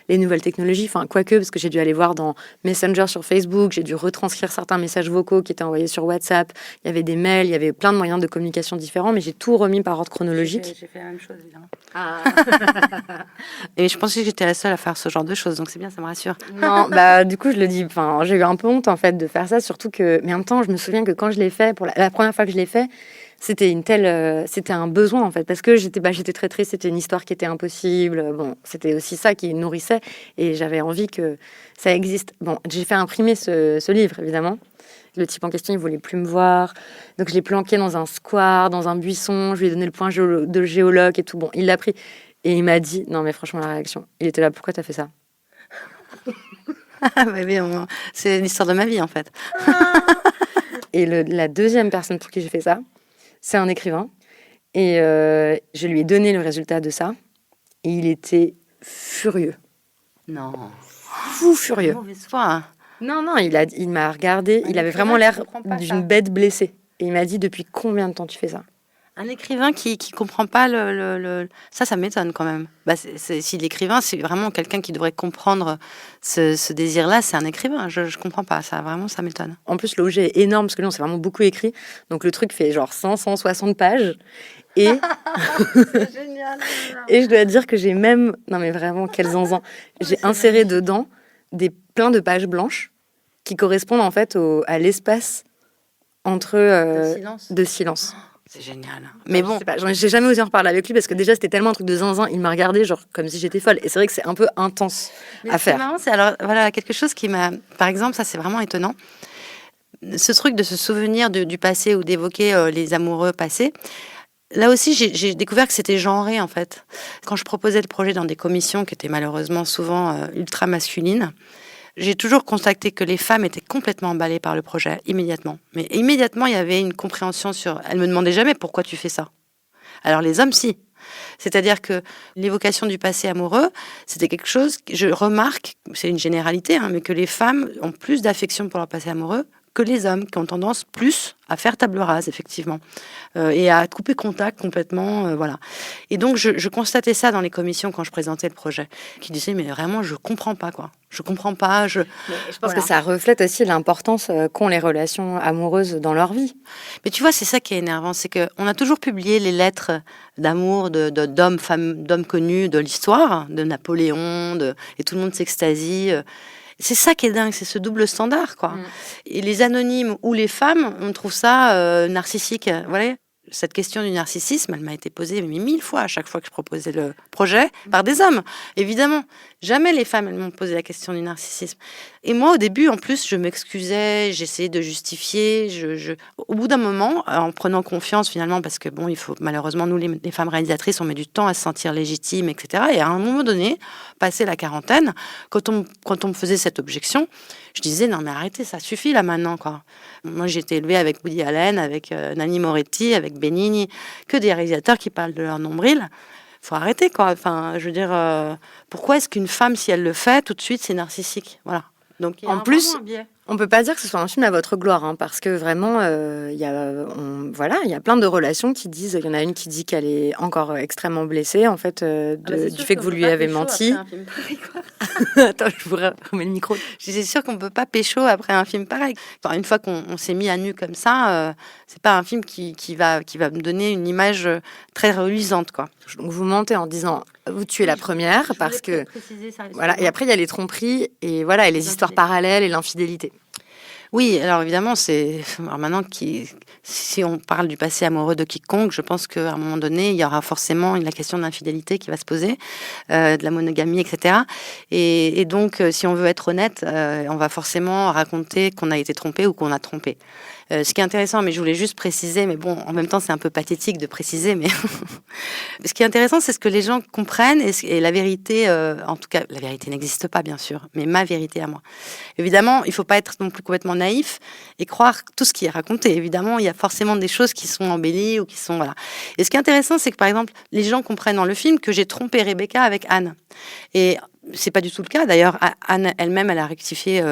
les nouvelles technologies. Enfin, quoique, parce que j'ai dû aller voir dans Messenger sur Facebook, j'ai dû retranscrire certains messages vocaux qui étaient envoyés sur WhatsApp. Il y avait des mails, il y avait plein de moyens de communication différents, mais j'ai tout remis par ordre chronologique. J'ai fait la même chose, évidemment. Et je pensais que j'étais la seule à faire ce genre de choses, donc c'est bien, ça me rassure. Non, du coup, je le dis, j'ai eu un peu honte, en fait, de faire ça, surtout que, mais en même temps, je me souviens que quand je l'ai fait, pour la première fois que je l'ai fait, c'était c'était un besoin en fait, parce que j'étais très triste, c'était une histoire qui était impossible. Bon, c'était aussi ça qui nourrissait, et j'avais envie que ça existe. Bon, j'ai fait imprimer ce livre évidemment. Le type en question, il voulait plus me voir, donc je l'ai planqué dans un square, dans un buisson. Je lui ai donné le point de géologue et tout. Bon, il l'a pris et il m'a dit non mais franchement la réaction, il était là, pourquoi t'as fait ça? C'est l'histoire de ma vie en fait. Et la deuxième personne pour qui j'ai fait ça, c'est un écrivain. Et je lui ai donné le résultat de ça. Et il était furieux. Non. Fou furieux. Mauvaise foi. Non, il m'a regardé. Il avait vraiment l'air d'une bête blessée. Et il m'a dit, depuis combien de temps tu fais ça ? Un écrivain qui comprend pas ça m'étonne quand même. Si l'écrivain, c'est vraiment quelqu'un qui devrait comprendre ce désir-là, c'est un écrivain. Je comprends pas, ça m'étonne. En plus, l'objet est énorme, parce que nous, on s'est vraiment beaucoup écrit. Donc le truc fait genre 160 pages. Et... C'est génial. Et je dois dire que j'ai même... Non mais vraiment, quel zinzin. J'ai inséré dedans plein de pages blanches qui correspondent en fait à l'espace entre... de silence. C'est génial. Mais bon, j'ai jamais osé en reparler avec lui parce que déjà c'était tellement un truc de zinzin, il m'a regardé genre comme si j'étais folle. Et c'est vrai que c'est un peu intense à faire. C'est marrant, alors voilà quelque chose qui m'a, par exemple, ça c'est vraiment étonnant. Ce truc de se souvenir du passé ou d'évoquer les amoureux passés. Là aussi, j'ai découvert que c'était genré en fait. Quand je proposais le projet dans des commissions qui étaient malheureusement souvent ultra masculines. J'ai toujours constaté que les femmes étaient complètement emballées par le projet, immédiatement. Mais immédiatement, il y avait une compréhension sur... Elles me demandaient jamais pourquoi tu fais ça. Alors les hommes, si. C'est-à-dire que l'évocation du passé amoureux, c'était quelque chose que je remarque, c'est une généralité, mais que les femmes ont plus d'affection pour leur passé amoureux que les hommes, qui ont tendance plus à faire table rase, effectivement, et à couper contact complètement, voilà. Et donc, je constatais ça dans les commissions quand je présentais le projet, qui disaient, mais vraiment, je comprends pas, quoi. Je comprends pas, je pense que ça reflète aussi l'importance qu'ont les relations amoureuses dans leur vie. Mais tu vois, c'est ça qui est énervant, c'est qu'on a toujours publié les lettres d'amour d'hommes connus de l'histoire, de Napoléon, et tout le monde s'extasie. C'est ça qui est dingue, c'est ce double standard, quoi. Et les anonymes ou les femmes, on trouve ça narcissique. Voilà. Cette question du narcissisme, elle m'a été posée 1000 fois à chaque fois que je proposais le projet par des hommes. Évidemment, jamais les femmes elles m'ont posé la question du narcissisme. Et moi, au début, en plus, je m'excusais, j'essayais de justifier. Au bout d'un moment, en prenant confiance finalement, parce que bon, il faut malheureusement nous les femmes réalisatrices, on met du temps à se sentir légitimes, etc. Et à un moment donné, passé la quarantaine, quand on me faisait cette objection, je disais non mais arrêtez, ça suffit là maintenant, quoi. Moi, j'ai été élevée avec Woody Allen, avec Nanni Moretti, avec Benigni, que des réalisateurs qui parlent de leur nombril. Faut arrêter, quoi. Enfin, je veux dire, pourquoi est-ce qu'une femme, si elle le fait, tout de suite, c'est narcissique, voilà. Donc, en plus, on peut pas dire que ce soit un film à votre gloire, parce que vraiment, il y a plein de relations qui disent. Il y en a une qui dit qu'elle est encore extrêmement blessée, en fait, du fait que vous lui avez menti. Attends, je vous remets le micro. C'est sûr qu'on peut pas pécho après un film pareil. Enfin, une fois qu'on s'est mis à nu comme ça, c'est pas un film qui va me donner une image très reluisante, quoi. Donc vous mentez en disant vous tuez la première parce que voilà, et après il y a les tromperies et voilà, et les histoires parallèles et l'infidélité. Oui, alors évidemment, maintenant si on parle du passé amoureux de quiconque, je pense qu'à un moment donné, il y aura forcément la question de l'infidélité qui va se poser, de la monogamie, etc. Et donc, si on veut être honnête, on va forcément raconter qu'on a été trompé ou qu'on a trompé. Ce qui est intéressant, mais je voulais juste préciser, mais bon, en même temps, c'est un peu pathétique de préciser, mais ce qui est intéressant, c'est ce que les gens comprennent et la vérité, en tout cas, la vérité n'existe pas, bien sûr, mais ma vérité à moi. Évidemment, il ne faut pas être non plus complètement naïf et croire tout ce qui est raconté. Évidemment, il y a forcément des choses qui sont embellies ou qui sont, voilà. Et ce qui est intéressant, c'est que, par exemple, les gens comprennent dans le film que j'ai trompé Rebecca avec Anne. Et c'est pas du tout le cas. D'ailleurs, Anne elle-même, elle a rectifié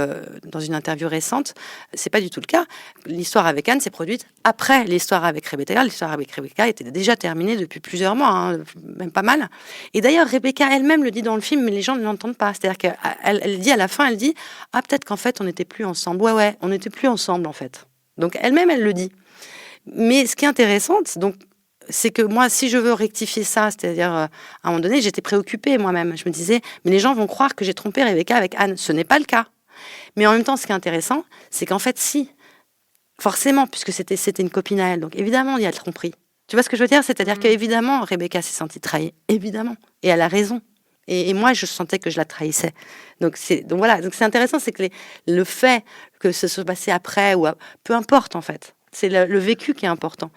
dans une interview récente. C'est pas du tout le cas. L'histoire avec Anne s'est produite après l'histoire avec Rebecca. L'histoire avec Rebecca était déjà terminée depuis plusieurs mois, même pas mal. Et d'ailleurs, Rebecca elle-même le dit dans le film, mais les gens ne l'entendent pas. C'est-à-dire qu'elle dit à la fin, elle dit peut-être qu'en fait, on n'était plus ensemble. Ouais, on n'était plus ensemble en fait. Donc elle-même, elle le dit. Mais ce qui est intéressant, c'est que moi, si je veux rectifier ça, c'est-à-dire, à un moment donné, j'étais préoccupée moi-même. Je me disais, mais les gens vont croire que j'ai trompé Rebecca avec Anne. Ce n'est pas le cas. Mais en même temps, ce qui est intéressant, c'est qu'en fait, si, forcément, puisque c'était une copine à elle, donc évidemment, il y a le tromperie. Tu vois ce que je veux dire ? C'est-à-dire qu'évidemment, Rebecca s'est sentie trahie, évidemment. Et elle a raison. Et moi, je sentais que je la trahissais. Donc voilà. Donc c'est intéressant, c'est que le fait que ce soit passé après, peu importe en fait. C'est le vécu qui est important.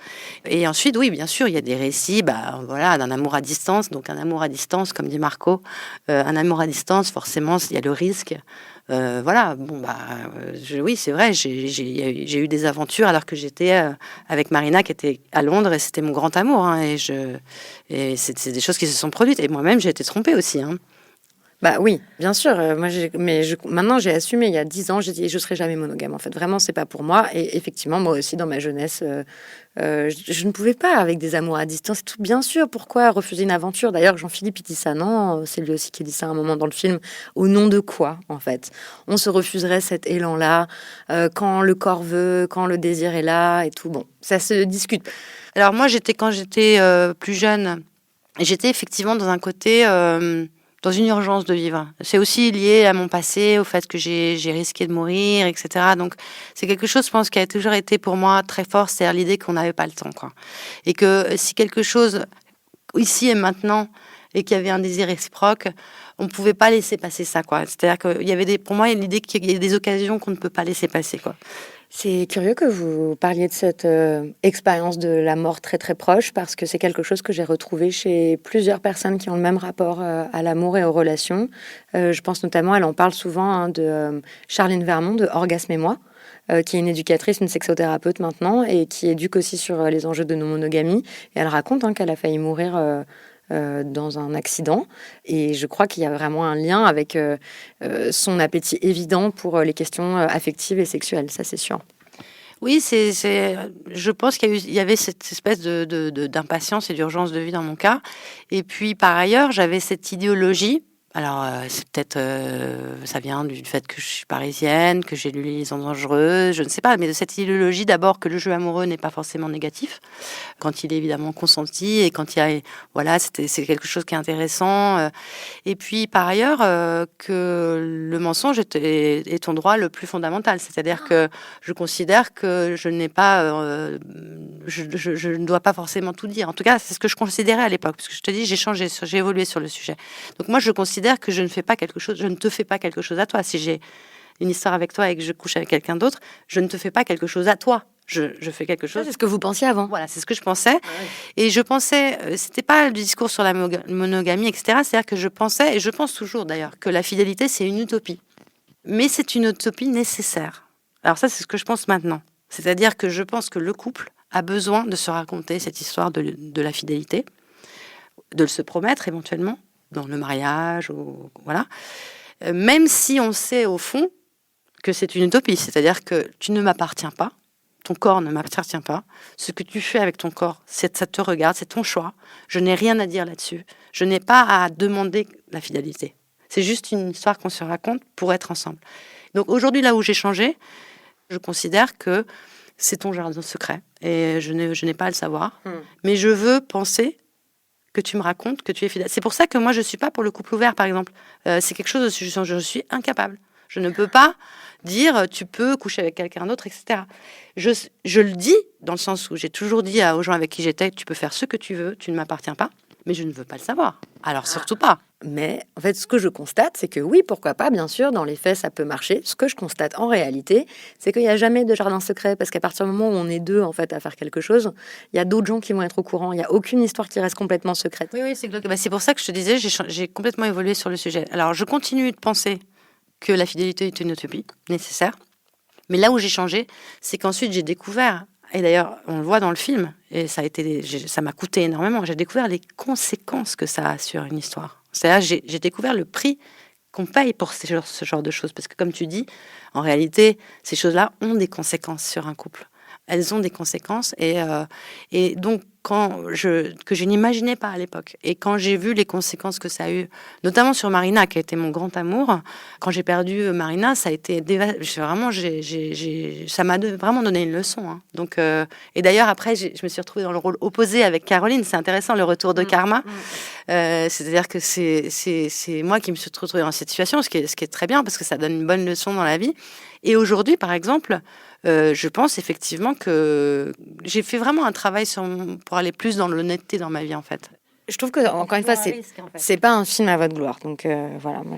Et ensuite, oui, bien sûr, il y a des récits d'un amour à distance. Donc un amour à distance, comme dit Marco, un amour à distance, forcément, il y a le risque. Oui, c'est vrai, j'ai eu des aventures alors que j'étais avec Marina qui était à Londres et c'était mon grand amour. Hein, et c'est des choses qui se sont produites. Et moi-même, j'ai été trompée aussi. Hein. Bah oui, bien sûr. Maintenant, j'ai assumé il y a 10 ans, j'ai dit je serai jamais monogame. En fait, vraiment, c'est pas pour moi. Et effectivement, moi aussi, dans ma jeunesse, je ne pouvais pas avec des amours à distance. Tout, bien sûr, pourquoi refuser une aventure? D'ailleurs, Jean-Philippe, il dit ça, non? C'est lui aussi qui dit ça à un moment dans le film. Au nom de quoi, en fait? On se refuserait cet élan-là quand le corps veut, quand le désir est là et tout. Bon, ça se discute. Alors moi, quand j'étais plus jeune, j'étais effectivement dans un côté... dans une urgence de vivre. C'est aussi lié à mon passé, au fait que j'ai risqué de mourir, etc. Donc, c'est quelque chose, je pense, qui a toujours été pour moi très fort, c'est-à-dire l'idée qu'on n'avait pas le temps, quoi. Et que si quelque chose, ici et maintenant, et qu'il y avait un désir réciproque, on ne pouvait pas laisser passer ça, quoi. C'est-à-dire qu'il y avait pour moi, l'idée qu'il y a des occasions qu'on ne peut pas laisser passer, quoi. C'est curieux que vous parliez de cette expérience de la mort très très proche parce que c'est quelque chose que j'ai retrouvé chez plusieurs personnes qui ont le même rapport à l'amour et aux relations. Je pense notamment, elle en parle souvent, de Charline Vermont de Orgasme et moi, qui est une éducatrice, une sexothérapeute maintenant et qui éduque aussi sur les enjeux de non-monogamie. Et elle raconte qu'elle a failli mourir dans un accident. Et je crois qu'il y a vraiment un lien avec son appétit évident pour les questions affectives et sexuelles, ça c'est sûr. Oui, je pense qu'il y avait cette espèce d'impatience et d'urgence de vie dans mon cas. Et puis, par ailleurs, j'avais cette idéologie. Alors, c'est peut-être, ça vient du fait que je suis parisienne, que j'ai lu Les Liaisons dangereuses, je ne sais pas, mais de cette idéologie d'abord que le jeu amoureux n'est pas forcément négatif, quand il est évidemment consenti et quand il y a, voilà, c'est quelque chose qui est intéressant. Et puis, par ailleurs, que le mensonge est ton droit le plus fondamental, c'est-à-dire que je considère que je n'ai pas, je ne dois pas forcément tout dire. En tout cas, c'est ce que je considérais à l'époque, parce que je te dis, j'ai changé, j'ai évolué sur le sujet. Donc moi, je considère que je ne fais pas quelque chose, je ne te fais pas quelque chose à toi. Si j'ai une histoire avec toi et que je couche avec quelqu'un d'autre, je ne te fais pas quelque chose à toi. Je fais quelque chose. C'est ce que vous pensiez avant. Voilà, c'est ce que je pensais. Et je pensais, c'était pas le discours sur la monogamie, etc. C'est-à-dire que je pensais, et je pense toujours d'ailleurs, que la fidélité, c'est une utopie. Mais c'est une utopie nécessaire. Alors ça, c'est ce que je pense maintenant. C'est-à-dire que je pense que le couple a besoin de se raconter cette histoire de la fidélité, de se promettre éventuellement, dans le mariage, voilà. Même si on sait au fond que c'est une utopie, c'est-à-dire que tu ne m'appartiens pas, ton corps ne m'appartient pas, ce que tu fais avec ton corps, ça te regarde, c'est ton choix, je n'ai rien à dire là-dessus, je n'ai pas à demander la fidélité. C'est juste une histoire qu'on se raconte pour être ensemble. Donc aujourd'hui, là où j'ai changé, je considère que c'est ton jardin secret et je n'ai pas à le savoir, mais je veux penser que tu me racontes que tu es fidèle. C'est pour ça que moi, je ne suis pas pour le couple ouvert, par exemple. C'est quelque chose de... Je suis incapable. Je ne peux pas dire tu peux coucher avec quelqu'un d'autre, etc. Je le dis dans le sens où j'ai toujours dit aux gens avec qui j'étais tu peux faire ce que tu veux, tu ne m'appartiens pas, mais je ne veux pas le savoir. Alors surtout pas. Mais en fait, ce que je constate, c'est que oui, pourquoi pas, bien sûr, dans les faits, ça peut marcher. Ce que je constate en réalité, c'est qu'il n'y a jamais de jardin secret, parce qu'à partir du moment où on est deux, en fait, à faire quelque chose, il y a d'autres gens qui vont être au courant. Il n'y a aucune histoire qui reste complètement secrète. Oui, c'est glauque. C'est pour ça que je te disais, j'ai complètement évolué sur le sujet. Alors, je continue de penser que la fidélité est une utopie nécessaire. Mais là où j'ai changé, c'est qu'ensuite, j'ai découvert, et d'ailleurs, on le voit dans le film, et ça m'a coûté énormément, j'ai découvert les conséquences que ça a sur une histoire. C'est-à-dire, j'ai découvert le prix qu'on paye pour ce genre de choses. Parce que comme tu dis, en réalité, ces choses-là ont des conséquences sur un couple. Elles ont des conséquences. Et donc, que je n'imaginais pas à l'époque. Et quand j'ai vu les conséquences que ça a eu, notamment sur Marina, qui a été mon grand amour, quand j'ai perdu Marina, ça a été vraiment, ça m'a vraiment donné une leçon. Hein. Donc, et d'ailleurs, après, je me suis retrouvée dans le rôle opposé avec Caroline. C'est intéressant, le retour de karma. C'est-à-dire que c'est moi qui me suis retrouvée dans cette situation, ce qui est très bien, parce que ça donne une bonne leçon dans la vie. Et aujourd'hui, par exemple, je pense effectivement que j'ai fait vraiment un travail pour aller plus dans l'honnêteté dans ma vie, en fait. Je trouve que, encore une fois, c'est pas un film à votre gloire. Donc voilà, moi,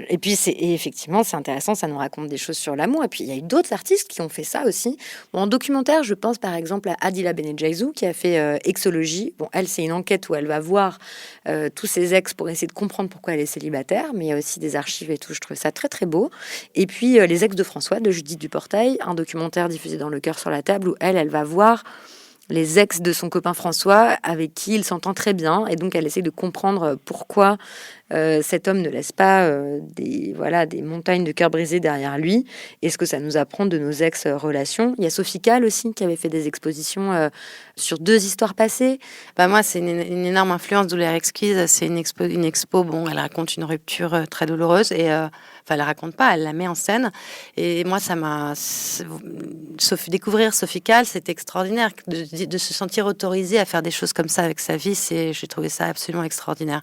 et puis et effectivement, c'est intéressant, ça nous raconte des choses sur l'amour. Et puis il y a eu d'autres artistes qui ont fait ça aussi. Bon, en documentaire, je pense par exemple à Adila Benedjaizou qui a fait Exologie. Bon, elle, c'est une enquête où elle va voir tous ses ex pour essayer de comprendre pourquoi elle est célibataire. Mais il y a aussi des archives et tout. Je trouve ça très très beau. Et puis Les ex de François de Judith Duportail, un documentaire diffusé dans Le Cœur sur la table où elle va voir les ex de son copain François, avec qui il s'entend très bien. Et donc, elle essaie de comprendre pourquoi cet homme ne laisse pas des montagnes de cœur brisé derrière lui. Et ce que ça nous apprend de nos ex-relations. Il y a Sophie Calle aussi, qui avait fait des expositions sur 2 histoires passées. Moi, c'est une énorme influence, Douleur exquise. C'est une expo, bon, elle raconte une rupture très douloureuse. Et elle la raconte pas, elle la met en scène. Et moi, ça m'a... Découvrir Sophie Calle, c'était extraordinaire. De se sentir autorisée à faire des choses comme ça avec sa vie, j'ai trouvé ça absolument extraordinaire.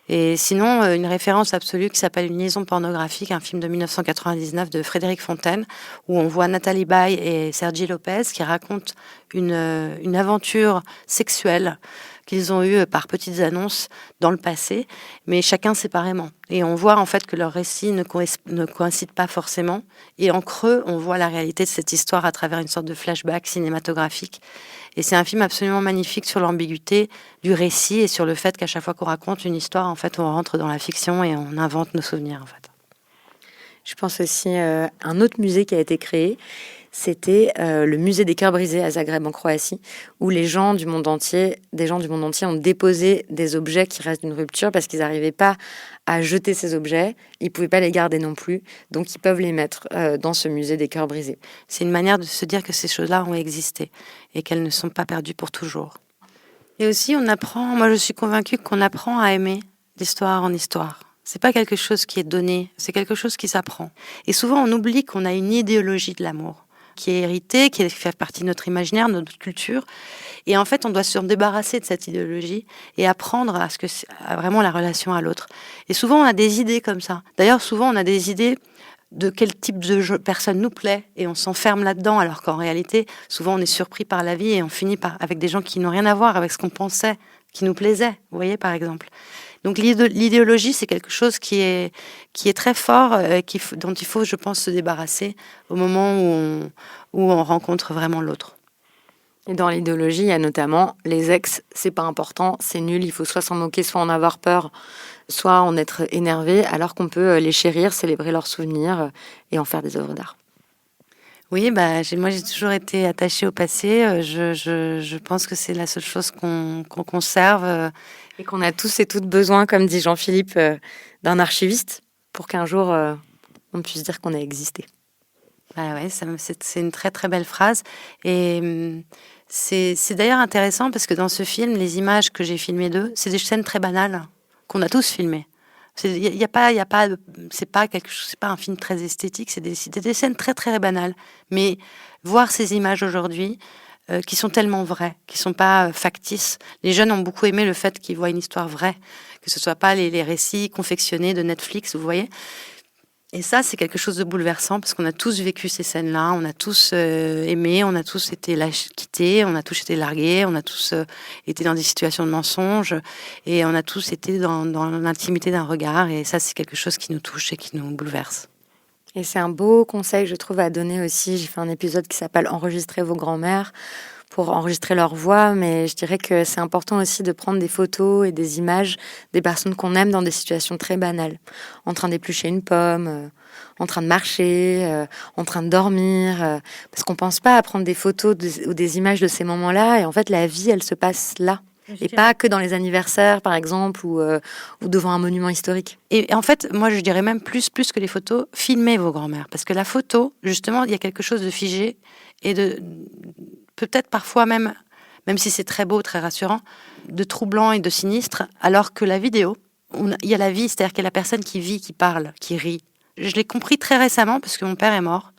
Et sinon, une référence absolue qui s'appelle Une liaison pornographique, un film de 1999 de Frédéric Fontaine, où on voit Nathalie Baye et Sergi Lopez qui racontent une aventure sexuelle qu'ils ont eue par petites annonces dans le passé, mais chacun séparément. Et on voit en fait que leurs récits ne coïncident pas forcément. Et en creux, on voit la réalité de cette histoire à travers une sorte de flashback cinématographique. Et c'est un film absolument magnifique sur l'ambiguïté du récit et sur le fait qu'à chaque fois qu'on raconte une histoire, en fait, on rentre dans la fiction et on invente nos souvenirs, en fait. Je pense aussi à un autre musée qui a été créé. C'était le musée des cœurs brisés à Zagreb en Croatie, où des gens du monde entier ont déposé des objets qui restent d'une rupture parce qu'ils n'arrivaient pas à jeter ces objets, ils ne pouvaient pas les garder non plus, donc ils peuvent les mettre dans ce musée des cœurs brisés. C'est une manière de se dire que ces choses-là ont existé et qu'elles ne sont pas perdues pour toujours. Et aussi, moi je suis convaincue qu'on apprend à aimer d'histoire en histoire. C'est pas quelque chose qui est donné, c'est quelque chose qui s'apprend. Et souvent, on oublie qu'on a une idéologie de l'amour qui est héritée, qui fait partie de notre imaginaire, de notre culture. Et en fait, on doit se débarrasser de cette idéologie et apprendre à vraiment la relation à l'autre. Et souvent, on a des idées comme ça. D'ailleurs, souvent, on a des idées de quel type de personne nous plaît et on s'enferme là-dedans, alors qu'en réalité, souvent, on est surpris par la vie et on finit avec des gens qui n'ont rien à voir avec ce qu'on pensait, qui nous plaisaient, vous voyez, par exemple. Donc l'idéologie, c'est quelque chose qui est très fort, dont il faut, je pense, se débarrasser au moment où on rencontre vraiment l'autre. Et dans l'idéologie, il y a notamment les ex, c'est pas important, c'est nul, il faut soit s'en moquer, soit en avoir peur, soit en être énervé, alors qu'on peut les chérir, célébrer leurs souvenirs et en faire des œuvres d'art. Oui, moi j'ai toujours été attachée au passé. Je pense que c'est la seule chose qu'on conserve. Et qu'on a tous et toutes besoin, comme dit Jean-Philippe, d'un archiviste pour qu'un jour on puisse dire qu'on a existé. Ouais, c'est une très très belle phrase. Et c'est d'ailleurs intéressant parce que dans ce film, les images que j'ai filmées d'eux, c'est des scènes très banales qu'on a tous filmées. C'est pas un film très esthétique, c'est des scènes très très banales. Mais voir ces images aujourd'hui, qui sont tellement vraies, qui sont pas factices. Les jeunes ont beaucoup aimé le fait qu'ils voient une histoire vraie, que ce soit pas les récits confectionnés de Netflix, vous voyez. Et ça, c'est quelque chose de bouleversant parce qu'on a tous vécu ces scènes-là, on a tous aimé, on a tous été quittés, on a tous été largués, on a tous été dans des situations de mensonge et on a tous été dans l'intimité d'un regard. Et ça, c'est quelque chose qui nous touche et qui nous bouleverse. Et c'est un beau conseil, je trouve, à donner aussi. J'ai fait un épisode qui s'appelle « Enregistrer vos grands-mères » pour enregistrer leur voix, mais je dirais que c'est important aussi de prendre des photos et des images des personnes qu'on aime dans des situations très banales. En train d'éplucher une pomme, en train de marcher, en train de dormir, parce qu'on pense pas à prendre des photos ou des images de ces moments-là, et en fait, la vie, elle se passe là. Et pas que dans les anniversaires, par exemple, ou devant un monument historique. Et en fait, moi, je dirais même plus que les photos, filmez vos grands-mères. Parce que la photo, justement, il y a quelque chose de figé et de peut-être parfois même si c'est très beau, très rassurant, de troublant et de sinistre, alors que la vidéo, il y a la vie, c'est-à-dire qu'il y a la personne qui vit, qui parle, qui rit. Je l'ai compris très récemment parce que mon père est mort.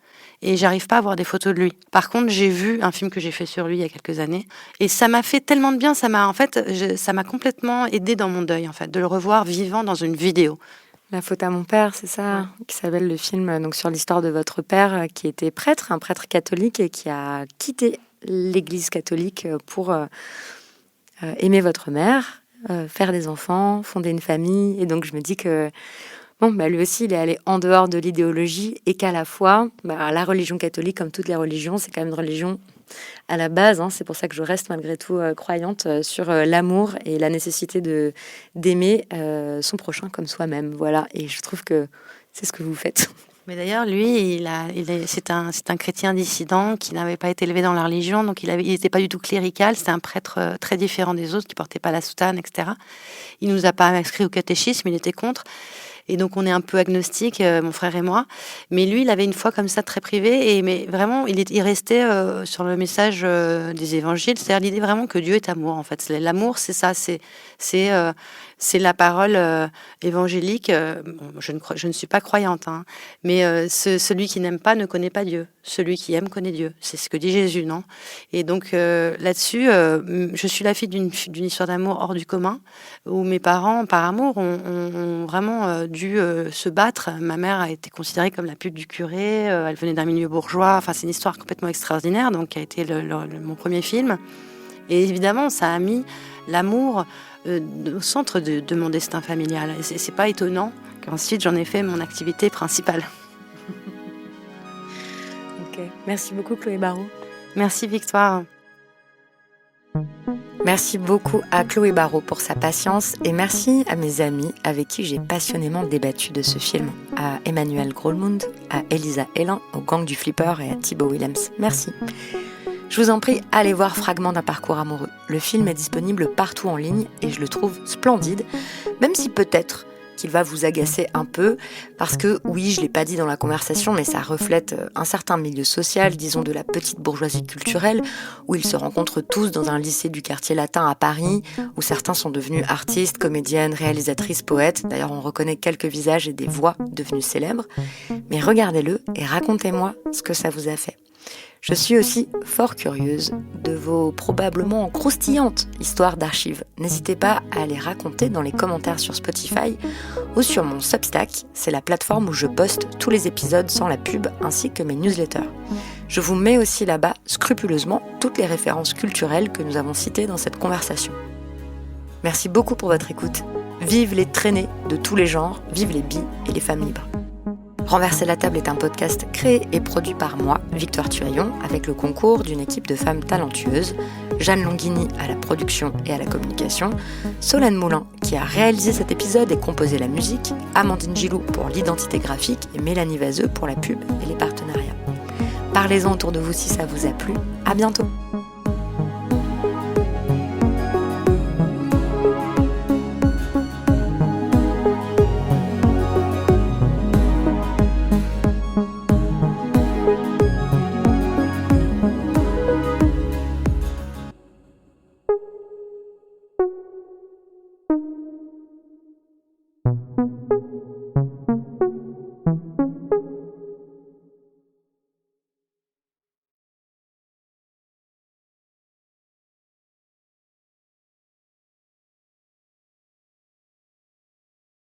Et j'arrive pas à voir des photos de lui. Par contre, j'ai vu un film que j'ai fait sur lui il y a quelques années. Et ça m'a fait tellement de bien. Ça m'a complètement aidé dans mon deuil, en fait, de le revoir vivant dans une vidéo. La faute à mon père, c'est ça, ouais. Qui s'appelle le film donc, sur l'histoire de votre père, qui était prêtre, un prêtre catholique, et qui a quitté l'église catholique pour aimer votre mère. faire des enfants, fonder une famille. Et donc je me dis que lui aussi, il est allé en dehors de l'idéologie et qu'à la fois, la religion catholique, comme toutes les religions, c'est quand même une religion à la base. C'est pour ça que je reste malgré tout croyante sur l'amour et la nécessité d'aimer son prochain comme soi-même. Voilà. Et je trouve que c'est ce que vous faites. Mais d'ailleurs, lui, c'est un chrétien dissident qui n'avait pas été élevé dans la religion, donc il n'était pas du tout clérical. C'était un prêtre très différent des autres, qui portait pas la soutane, etc. Il nous a pas inscrit au catéchisme, il était contre. Et donc, on est un peu agnostique, mon frère et moi. Mais lui, il avait une foi comme ça, très privée. Mais vraiment, il restait sur le message des évangiles. C'est-à-dire l'idée vraiment que Dieu est amour, en fait. L'amour, c'est ça. C'est la parole évangélique. Je ne suis pas croyante, mais celui qui n'aime pas ne connaît pas Dieu. Celui qui aime connaît Dieu. C'est ce que dit Jésus, non? Et donc, là-dessus, je suis la fille d'une histoire d'amour hors du commun, où mes parents, par amour, ont vraiment dû se battre. Ma mère a été considérée comme la pute du curé, elle venait d'un milieu bourgeois, enfin c'est une histoire complètement extraordinaire, donc qui a été mon premier film. Et évidemment, ça a mis l'amour au centre de mon destin familial. Et c'est pas étonnant qu'ensuite j'en ai fait mon activité principale. Ok, merci beaucoup Chloé Barraud. Merci Victoire. Merci beaucoup à Chloé Barraud pour sa patience et merci à mes amis avec qui j'ai passionnément débattu de ce film, à Emmanuel Grolmund, à Elisa Hélin, au Gang du Flipper et à Thibaut Willems. Merci. Je vous en prie, allez voir Fragment d'un parcours amoureux. Le film est disponible partout en ligne et je le trouve splendide, même si peut-être qu'il va vous agacer un peu, parce que, oui, je ne l'ai pas dit dans la conversation, mais ça reflète un certain milieu social, disons de la petite bourgeoisie culturelle, où ils se rencontrent tous dans un lycée du quartier latin à Paris, où certains sont devenus artistes, comédiennes, réalisatrices, poètes. D'ailleurs, on reconnaît quelques visages et des voix devenues célèbres. Mais regardez-le et racontez-moi ce que ça vous a fait. Je suis aussi fort curieuse de vos probablement croustillantes histoires d'archives. N'hésitez pas à les raconter dans les commentaires sur Spotify ou sur mon Substack. C'est la plateforme où je poste tous les épisodes sans la pub ainsi que mes newsletters. Je vous mets aussi là-bas scrupuleusement toutes les références culturelles que nous avons citées dans cette conversation. Merci beaucoup pour votre écoute. Vive les traînées de tous les genres, vive les bi et les femmes libres. Renverser la table est un podcast créé et produit par moi, Victoire Tuaillon, avec le concours d'une équipe de femmes talentueuses, Jeanne Longhini à la production et à la communication, Solène Moulin qui a réalisé cet épisode et composé la musique, Amandine Gilou pour l'identité graphique et Mélanie Vazeux pour la pub et les partenariats. Parlez-en autour de vous si ça vous a plu. À bientôt.